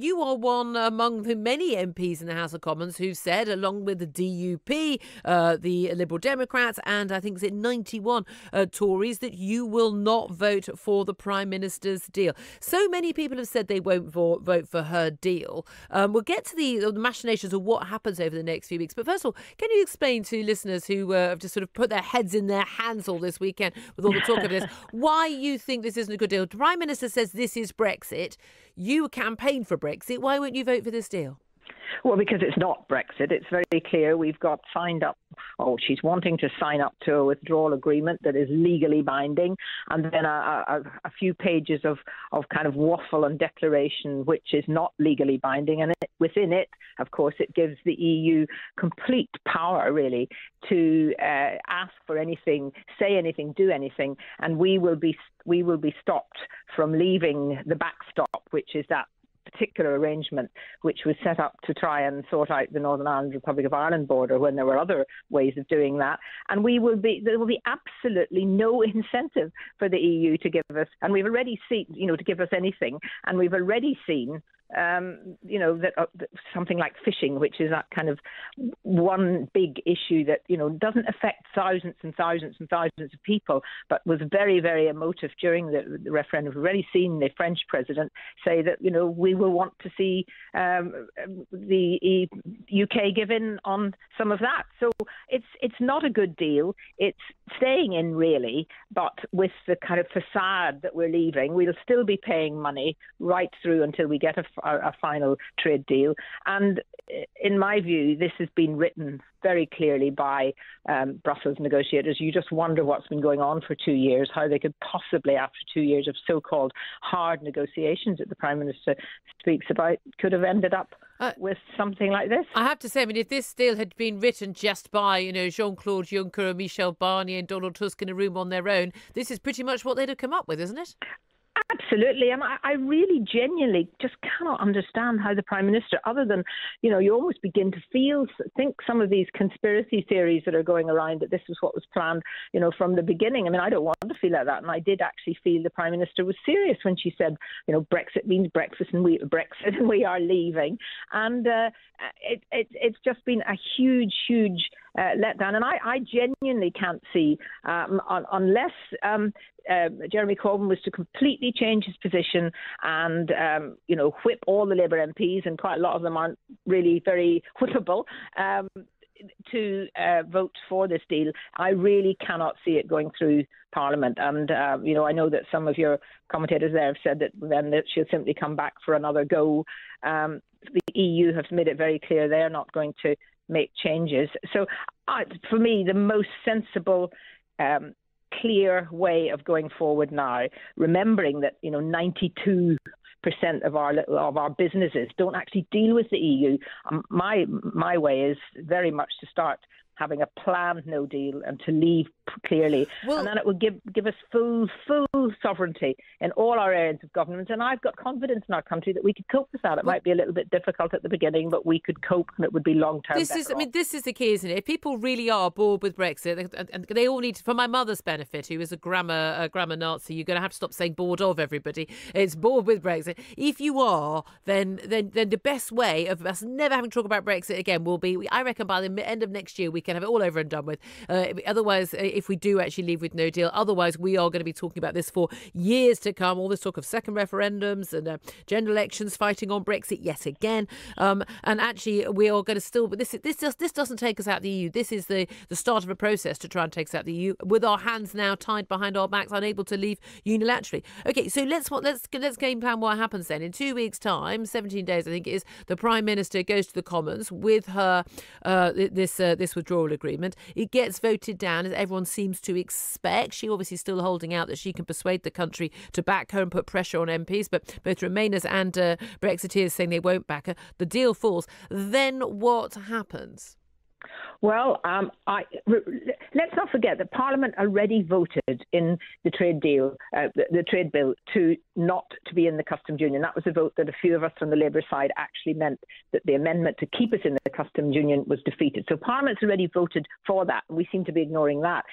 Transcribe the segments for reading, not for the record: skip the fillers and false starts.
You are one among the many MPs in the House of Commons who said, along with the DUP, the Liberal Democrats, and I think it's 91 Tories, that you will not vote for the Prime Minister's deal. So many people have said they won't vote for her deal. We'll get to the machinations of what happens over the next few weeks. But first of all, can you explain to listeners who have just sort of put their heads in their hands all this weekend with all the talk of this, why you think this isn't a good deal? The Prime Minister says this is Brexit. You campaign for Brexit. Why won't you vote for this deal? Well, because it's not Brexit. It's very clear. We've got signed up. Oh, she's wanting to sign up to a withdrawal agreement that is legally binding, and then a few pages of kind of waffle and declaration which is not legally binding. And within it, of course, it gives the EU complete power, really, to ask for anything, say anything, do anything, and we will be stopped from leaving the backstop, which is that particular arrangement which was set up to try and sort out the Northern Ireland Republic of Ireland border when there were other ways of doing that. And there will be absolutely no incentive for the EU to give us, and we've already seen, to give us anything, and we've already seen that something like fishing, which is that kind of one big issue that, doesn't affect thousands and thousands and thousands of people, but was very, very emotive during the referendum. We've already seen the French president say that, we will want to see the UK give in on some of that. So it's not a good deal. It's staying in, really, but with the kind of facade that we're leaving, we'll still be paying money right through until we get a final trade deal. And in my view, this has been written very clearly by Brussels negotiators. You just wonder what's been going on for 2 years, how they could possibly, after 2 years of so-called hard negotiations that the Prime Minister speaks about, could have ended up with something like this. I have to say, if this deal had been written just by, Jean-Claude Juncker and Michel Barnier and Donald Tusk in a room on their own, this is pretty much what they'd have come up with, isn't it? Absolutely. And I really genuinely just cannot understand how the Prime Minister, other than, you almost begin to think some of these conspiracy theories that are going around that this is what was planned, from the beginning. I don't want to feel like that. And I did actually feel the Prime Minister was serious when she said, Brexit means Brexit and we are leaving. And it's just been a huge, huge letdown. And I genuinely can't see, unless Jeremy Corbyn was to completely change his position and, whip all the Labour MPs, and quite a lot of them aren't really very whippable, to vote for this deal. I really cannot see it going through Parliament. And, I know that some of your commentators there have said that she'll simply come back for another go. The EU have made it very clear they're not going to make changes. So for me, the most sensible clear way of going forward now, remembering that 92% of our businesses don't actually deal with the EU. My way is very much to start having a planned no deal and to leave clearly. And then it will give us full sovereignty in all our areas of government. And I've got confidence in our country that we could cope with that. It might be a little bit difficult at the beginning, but we could cope, and it would be long-term. This is the key, isn't it? If people really are bored with Brexit, and they all need, for my mother's benefit, who is a grammar Nazi, you're going to have to stop saying bored of everybody. It's bored with Brexit. If you are, then the best way of us never having to talk about Brexit again will be, I reckon by the end of next year, we can have it all over and done with. Otherwise, if we do actually leave with no deal, otherwise we are going to be talking about this for years to come. All this talk of second referendums and general elections, fighting on Brexit yet again. And actually, we are going to still. But this doesn't take us out of the EU. This is the start of a process to try and take us out of the EU, with our hands now tied behind our backs, unable to leave unilaterally. Okay, so let's game plan what happens then. In 2 weeks' time, 17 days, I think it is, the Prime Minister goes to the Commons with her this withdrawal agreement. It gets voted down, as everyone seems to expect. She obviously still holding out that she can persuade the country to back her and put pressure on MPs, but both Remainers and Brexiteers saying they won't back her. The deal falls. Then what happens? Well, let's not forget that Parliament already voted in the trade deal, the trade bill, to not to be in the customs union. That was a vote that a few of us from the Labour side actually meant that the amendment to keep us in the customs union was defeated. So Parliament's already voted for that, and we seem to be ignoring that.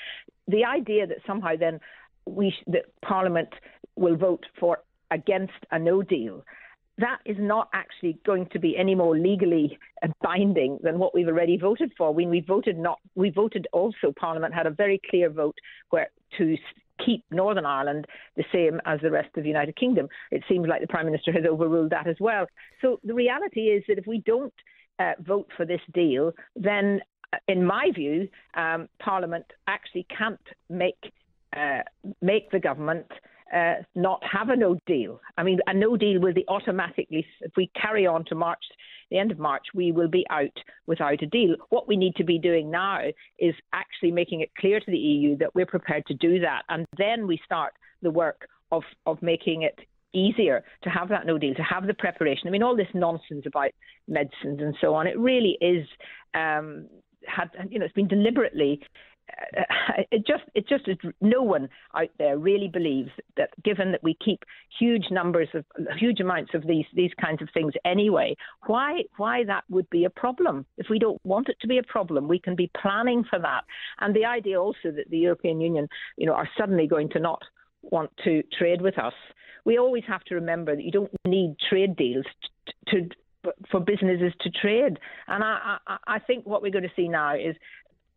The idea that somehow then that Parliament will vote against a no deal, that is not actually going to be any more legally binding than what we've already voted for. When we voted also, Parliament had a very clear vote to keep Northern Ireland the same as the rest of the United Kingdom. It seems like the Prime Minister has overruled that as well. So the reality is that if we don't vote for this deal, then in my view, Parliament actually can't make the government not have a no deal. I mean, a no deal will be automatically, if we carry on to March, the end of March, we will be out without a deal. What we need to be doing now is actually making it clear to the EU that we're prepared to do that. And then we start the work of making it easier to have that no deal, to have the preparation. I mean, all this nonsense about medicines and so on, it really is, it's been deliberately it just is, no one out there really believes that, given that we keep huge amounts of these kinds of things anyway, why that would be a problem. If we don't want it to be a problem, we can be planning for that. And the idea also that the European Union, are suddenly going to not want to trade with us. We always have to remember that you don't need trade deals for businesses to trade. And I think what we're going to see now is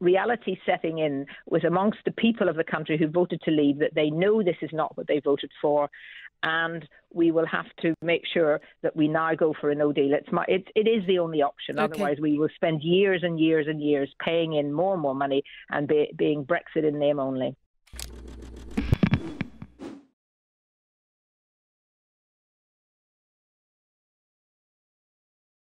reality setting in with amongst the people of the country who voted to leave, that they know this is not what they voted for, and we will have to make sure that we now go for a no deal. It is the only option. Okay. Otherwise, we will spend years and years and years paying in more and more money and being Brexit in name only.